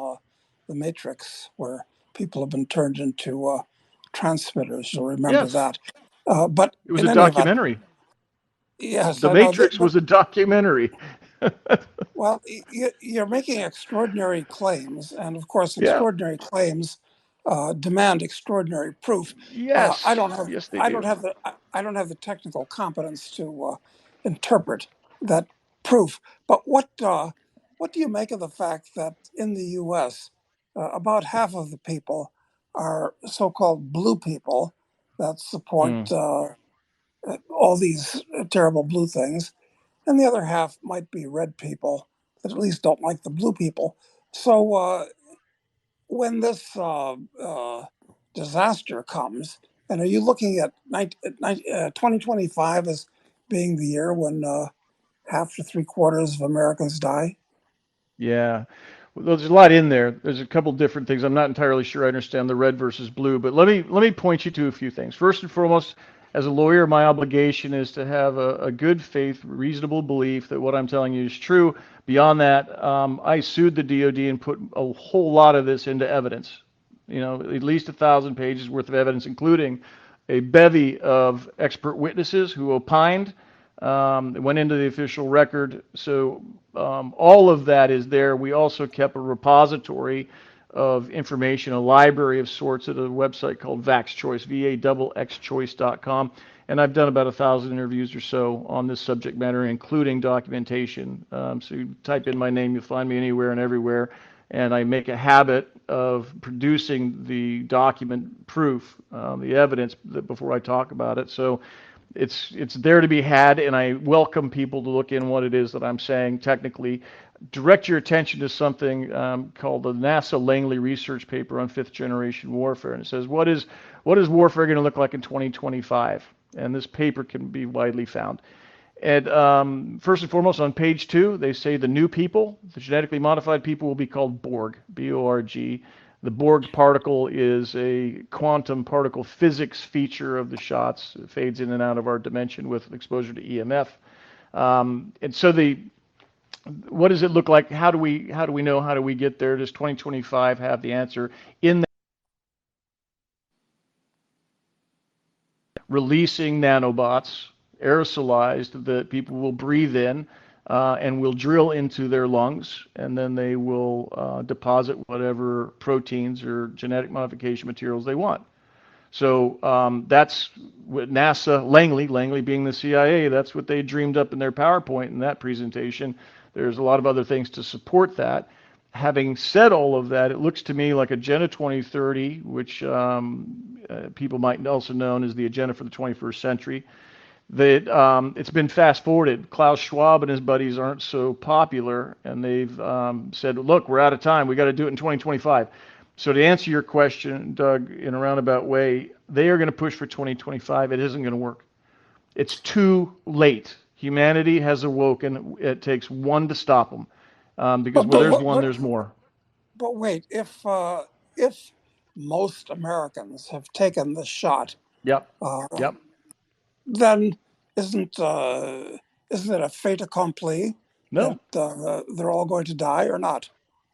The Matrix where people have been turned into transmitters. You'll remember Yes, that. But it was in a any event, documentary. yes, The I know. Matrix was a documentary. Well, you're making extraordinary claims, and of course, Yeah. extraordinary claims demand extraordinary proof. I Yes. don't have Yes, they I don't do. have the I don't have the technical competence to interpret that proof. But what do you make of the fact that in the U.S. About half of the people are so-called blue people that support Mm. all these terrible blue things, and the other half might be red people that at least don't like the blue people. So when this disaster comes, and are you looking at 2025 as being the year when half to three quarters of Americans die? Yeah. Well, there's a lot in there. There's a couple different things. I'm not entirely sure I understand the red versus blue, but let me point you to a few things. First and foremost, as a lawyer, my obligation is to have a good faith, reasonable belief that what I'm telling you is true. Beyond that, I sued the DoD and put a whole lot of this into evidence. You know, at least 1,000 pages worth of evidence, including a bevy of expert witnesses who opined. It went into the official record. So all of that is there. We also kept a repository of information, a library of sorts at a website called VaxChoice, VAXXchoice.com. And I've done about 1,000 interviews or so on this subject matter, including documentation. So you type in my name, you'll find me anywhere and everywhere. And I make a habit of producing the document proof, the evidence before I talk about it. So it's there to be had, and I welcome people to look in what it is that I'm saying technically. Direct your attention to something called the NASA Langley research paper on fifth generation warfare, and it says what is warfare going to look like in 2025? And this paper can be widely found. And first and foremost, on page 2, they say the new people, the genetically modified people, will be called Borg, B-O-R-G. The Borg particle is a quantum particle physics feature of the shots. It fades in and out of our dimension with exposure to EMF. And so what does it look like? How do we know? How do we get there? Does 2025 have the answer? In that, releasing nanobots, aerosolized, that people will breathe in and will drill into their lungs, and then they will deposit whatever proteins or genetic modification materials they want. So that's what NASA, Langley being the CIA, that's what they dreamed up in their PowerPoint in that presentation. There's a lot of other things to support that. Having said all of that, it looks to me like Agenda 2030, which people might also know as the agenda for the 21st century. that it's been fast forwarded. Klaus Schwab and his buddies aren't so popular, and they've said, "Look, we're out of time. We got to do it in 2025." So to answer your question, Doug, in a roundabout way, they are going to push for 2025. It isn't going to work. It's too late. Humanity has awoken. It takes one to stop them, because But where but there's what one, what there's more. but wait, if most Americans have taken this shot, Yep. uh, Yep. then isn't isn't it a fait accompli that No. they're all going to die or not?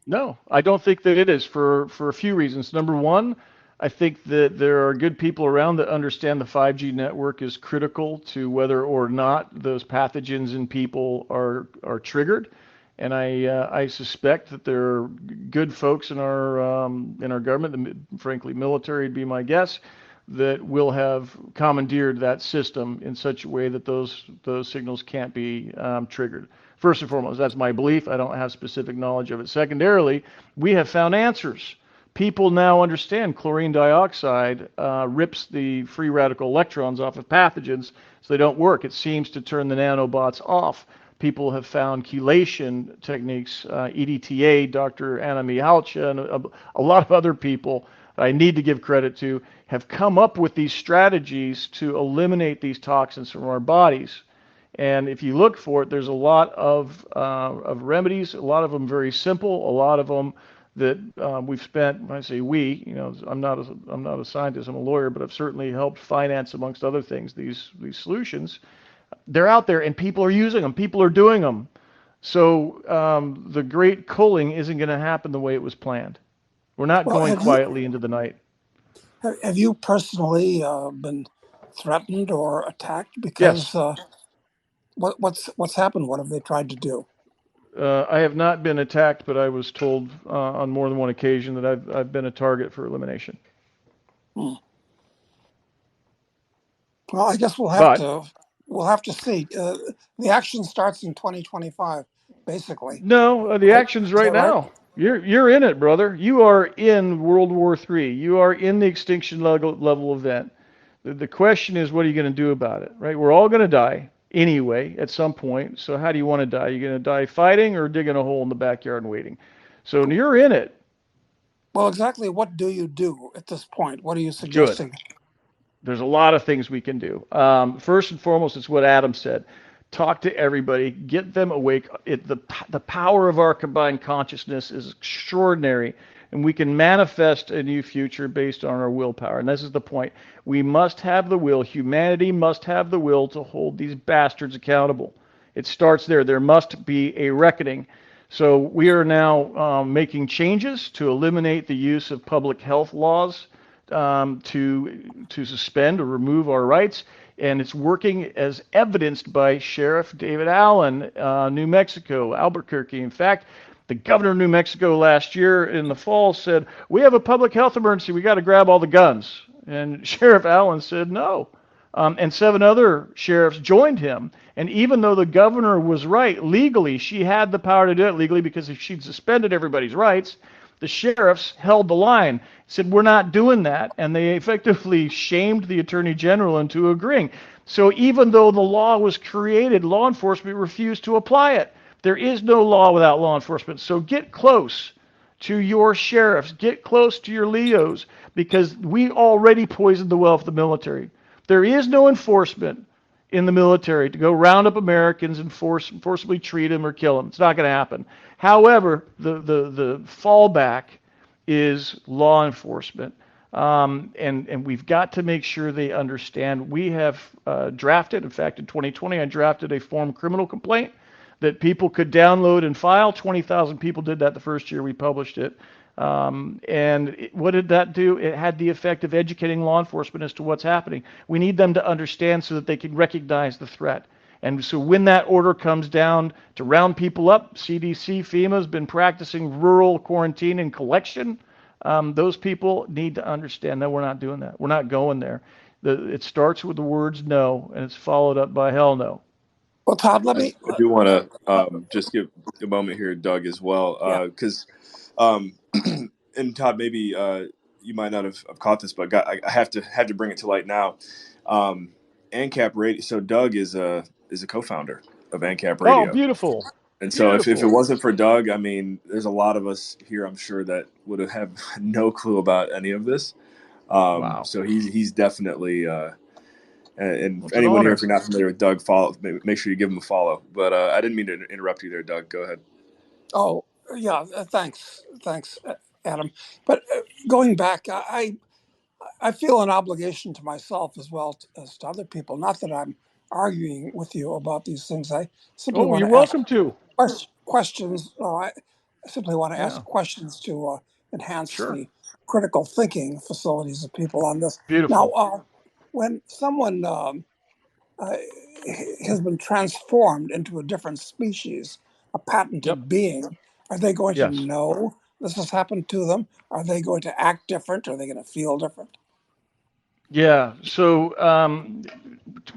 No, I don't think that it is for a few reasons. Number one, I think that there are good people around that understand the 5G network is critical to whether or not those pathogens in people are triggered. And I suspect that there are good folks in our government, frankly, military would be my guess, that will have commandeered that system in such a way that those signals can't be triggered. First and foremost, that's my belief. I don't have specific knowledge of it. Secondarily, we have found answers. People now understand chlorine dioxide rips the free radical electrons off of pathogens, so they don't work. It seems to turn the nanobots off. People have found chelation techniques, EDTA, Dr. Anna Mihalcha, and a lot of other people I need to give credit to, have come up with these strategies to eliminate these toxins from our bodies. And if you look for it, there's a lot of remedies, a lot of them very simple, a lot of them that we've spent. When I say we, I'm not a scientist, I'm a lawyer, but I've certainly helped finance, amongst other things, these solutions. They're out there, and people are using them. People are doing them. So the great culling isn't going to happen the way it was planned. We're not Well, going quietly into the night. have you personally been threatened or attacked because Yes, what's happened? What have they tried to do? I have not been attacked, but I was told on more than one occasion that I've been a target for elimination. Hmm. Well, I guess But we'll have to see. The action starts in 2025, basically, no, the right? action's Is right that right? now. You're in it, brother. You are in World War III. You are in the extinction level event. The question is, what are you going to do about it, right? We're all going to die anyway at some point. So how do you want to die? Are you going to die fighting or digging a hole in the backyard and waiting? So you're in it. Well, exactly what do you do at this point? What are you Good. suggesting? There's a lot of things we can do. First and foremost, it's what Adam said. Talk to everybody, get them awake. The power of our combined consciousness is extraordinary, and we can manifest a new future based on our willpower. And this is the point. We must have the will. Humanity must have the will to hold these bastards accountable. It starts there. There must be a reckoning. So we are now making changes to eliminate the use of public health laws to suspend or remove our rights, and it's working as evidenced by Sheriff David Allen, New Mexico, Albuquerque. In fact, the governor of New Mexico last year in the fall said, "We have a public health emergency. We got to grab all the guns." And Sheriff Allen said no. And 7 other sheriffs joined him. And even though the governor was right, legally, she had the power to do it legally because if she'd suspended everybody's rights, the sheriffs held the line, said, "We're not doing that." And they effectively shamed the attorney general into agreeing. So even though the law was created, law enforcement refused to apply it. There is no law without law enforcement. So get close to your sheriffs, get close to your Leos, because we already poisoned the well of the military. There is no enforcement in the military to go round up Americans and forcibly treat them or kill them. It's not going to happen. However, the fallback is law enforcement. And we've got to make sure they understand. We have drafted, in fact, in 2020, I drafted a form criminal complaint that people could download and file. 20,000 people did that the first year we published it. What did that do? It had the effect of educating law enforcement as to what's happening. We need them to understand so that they can recognize the threat. And so when that order comes down to round people up, CDC, FEMA has been practicing rural quarantine and collection. Those people need to understand that we're not doing that. We're not going there. It starts with the words no, and it's followed up by hell no. Well, Todd, let I, me. I do want to just give a moment here, Doug, as well, Yeah. because, and Todd, maybe you might not have caught this, but I had to bring it to light now. ANCAP Radio. So Doug is a co-founder of ANCAP Oh, Radio. beautiful. And so if it Beautiful. wasn't for Doug, I mean, there's a lot of us here, I'm sure, that would have no clue about any of this. Wow. So he's definitely, and It's an anyone here, honor. if you're not familiar with Doug, follow, make sure you give him a follow. But I didn't mean to interrupt you there, Doug. Go ahead. Oh, yeah. Thanks, Adam. But going back, I feel an obligation to myself as well as to other people. Not that I'm arguing with you about these things. I simply Oh, want you're to ask welcome to. questions. I simply want to ask Yeah, questions to enhance sure. the critical thinking facilities of people on this. Now, Beautiful. when someone uh, has been transformed into a different species, a Yep. patented being, are they going to Yes. know this has happened to them? Are they going to act different? Are they going to feel different? Yeah. So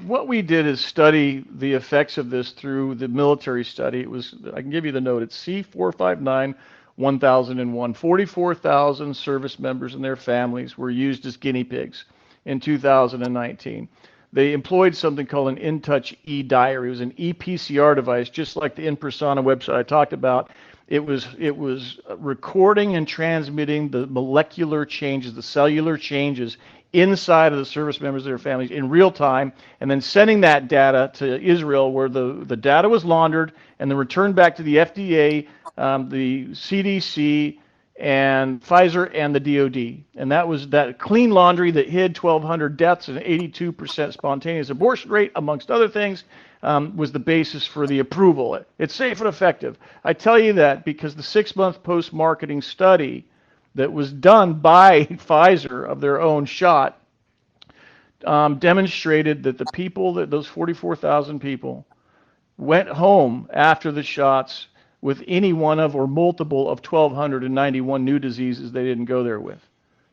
what we did is study the effects of this through the military study. It was, I can give you the note, it's C459 1001. 44,000 service members and their families were used as guinea pigs in 2019. They employed something called an InTouch e-diary. It was an ePCR device, just like the InPersona website I talked about. It was recording and transmitting the molecular changes, the cellular changes inside of the service members of their families in real time, and then sending that data to Israel, where the data was laundered and then returned back to the FDA, the CDC, and Pfizer and the DoD. And that was that clean laundry that hid 1,200 deaths and 82% spontaneous abortion rate, amongst other things, was the basis for the approval. It's safe and effective. I tell you that because the 6-month post-marketing study that was done by Pfizer of their own shot demonstrated that the people, that those 44,000 people, went home after the shots with any one of or multiple of 1,291 new diseases they didn't go there with.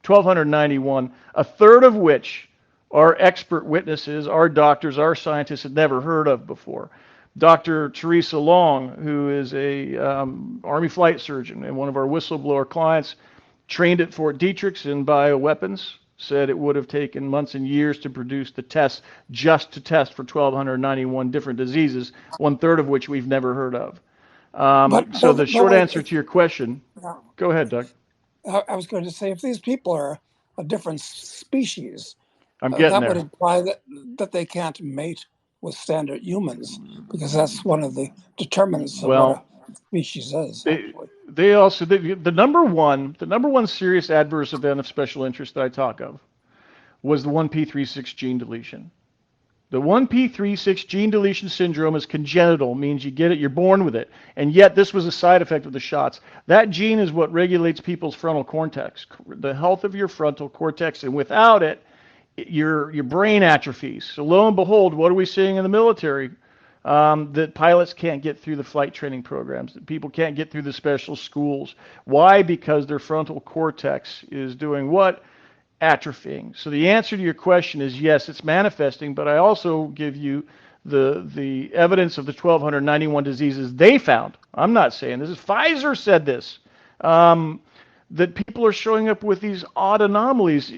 1,291, a third of which our expert witnesses, our doctors, our scientists had never heard of before. Dr. Teresa Long, who is a Army flight surgeon and one of our whistleblower clients, trained at Fort Detrick's in bioweapons, said it would have taken months and years to produce the tests just to test for 1,291 different diseases, 1/3 of which we've never heard of. So the But short wait, answer to your question, go ahead, Doug. I was going to say, if these people are a different species, I'm getting that would there. imply that they can't mate with standard humans, because that's one of the determinants of what a Well, species is, they actually. they also the number one serious adverse event of special interest that I talk of was the 1p36 gene deletion. The 1p36 gene deletion syndrome is congenital, means you get it, you're born with it. And yet this was a side effect of the shots. That gene is what regulates people's frontal cortex, the health of your frontal cortex, and without it, your brain atrophies. So lo and behold, what are we seeing in the military? That pilots can't get through the flight training programs, that people can't get through the special schools. Why? Because their frontal cortex is doing what? Atrophying. So the answer to your question is yes, it's manifesting, but I also give you the evidence of the 1,291 diseases they found. I'm not saying this. Pfizer said this. That people are showing up with these odd anomalies,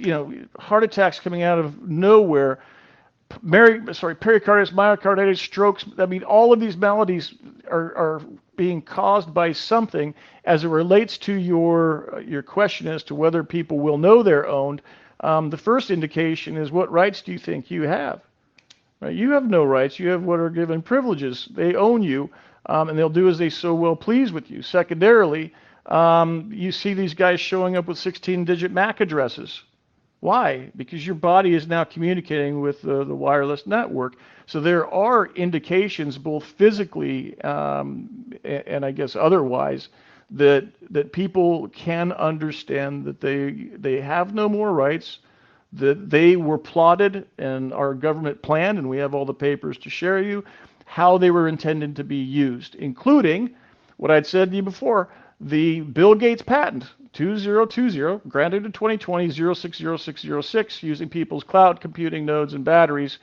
heart attacks coming out of nowhere, pericarditis, myocarditis, strokes. I mean, all of these maladies are being caused by something. As it relates to your question as to whether people will know they're owned, the first indication is, what rights do you think you have? Right? You have no rights. You have what are given privileges. They own you, and they'll do as they so well please with you. Secondarily, you see these guys showing up with 16-digit MAC addresses. Why? Because your body is now communicating with the wireless network. So there are indications, both physically and I guess otherwise, that people can understand that they have no more rights, that they were plotted and our government planned, and we have all the papers to share you, how they were intended to be used, including what I'd said to you before, the Bill Gates patent 2020, granted in 2020, 060606, using people's cloud computing nodes and batteries.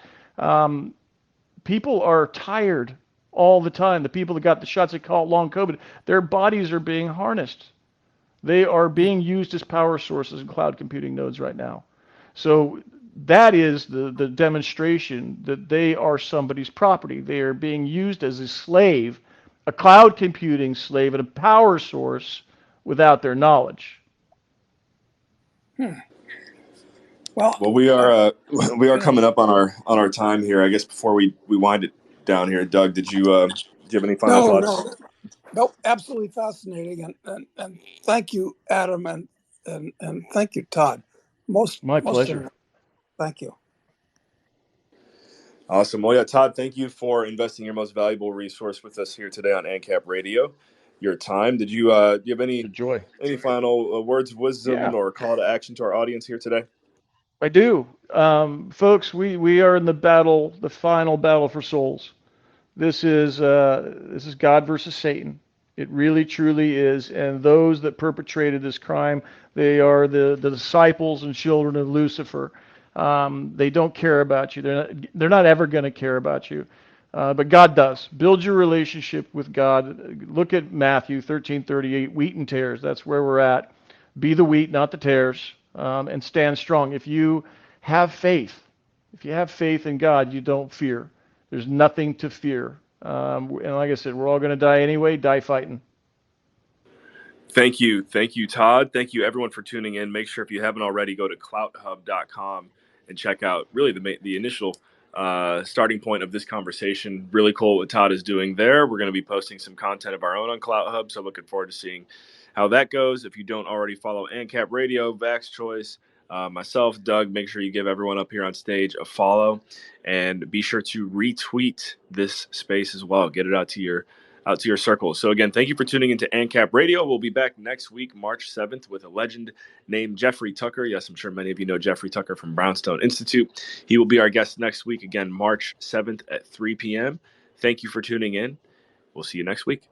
People are tired all the time. The people that got the shots, they call it long COVID, their bodies are being harnessed. They are being used as power sources in cloud computing nodes right now. So that is the demonstration that they are somebody's property. They are being used as a slave, a cloud computing slave, and a power source without their knowledge. Hmm. Well, Well, we are coming up on our time here. I guess before we wind it down here, Doug, do you have any final no, thoughts? no, no, absolutely fascinating, and thank you, Adam, and thank you, Todd. My Most pleasure. interesting. Thank you. Awesome. Well, yeah, Todd, thank you for investing your most valuable resource with us here today on ANCAP Radio. Your time. Do you have It's a joy. any final words of wisdom Yeah, or call to action to our audience here today? I do. Folks, we are in the battle, the final battle for souls. This is God versus Satan. It really truly is. And those that perpetrated this crime, they are the disciples and children of Lucifer. They don't care about you. They're not ever going to care about you. But God does. Build your relationship with God. Look at Matthew 13:38, wheat and tares. That's where we're at. Be the wheat, not the tares, and stand strong. If you have faith in God, you don't fear. There's nothing to fear. And like I said, we're all going to die anyway. Die fighting. Thank you. Thank you, Todd. Thank you, everyone, for tuning in. Make sure if you haven't already, go to clouthub.com and check out really the initial starting point of this conversation. Really cool what Todd is doing there. We're going to be posting some content of our own on CloudHub, so looking forward to seeing how that goes. If you don't already follow ANCAP Radio, Vax Choice, myself, Doug, make sure you give everyone up here on stage a follow, and be sure to retweet this space as well. Get it out to your circles. So again, thank you for tuning into ANCAP Radio. We'll be back next week, March 7th, with a legend named Jeffrey Tucker. Yes, I'm sure many of you know Jeffrey Tucker from Brownstone Institute. He will be our guest next week, again, March 7th at 3 p.m. Thank you for tuning in. We'll see you next week.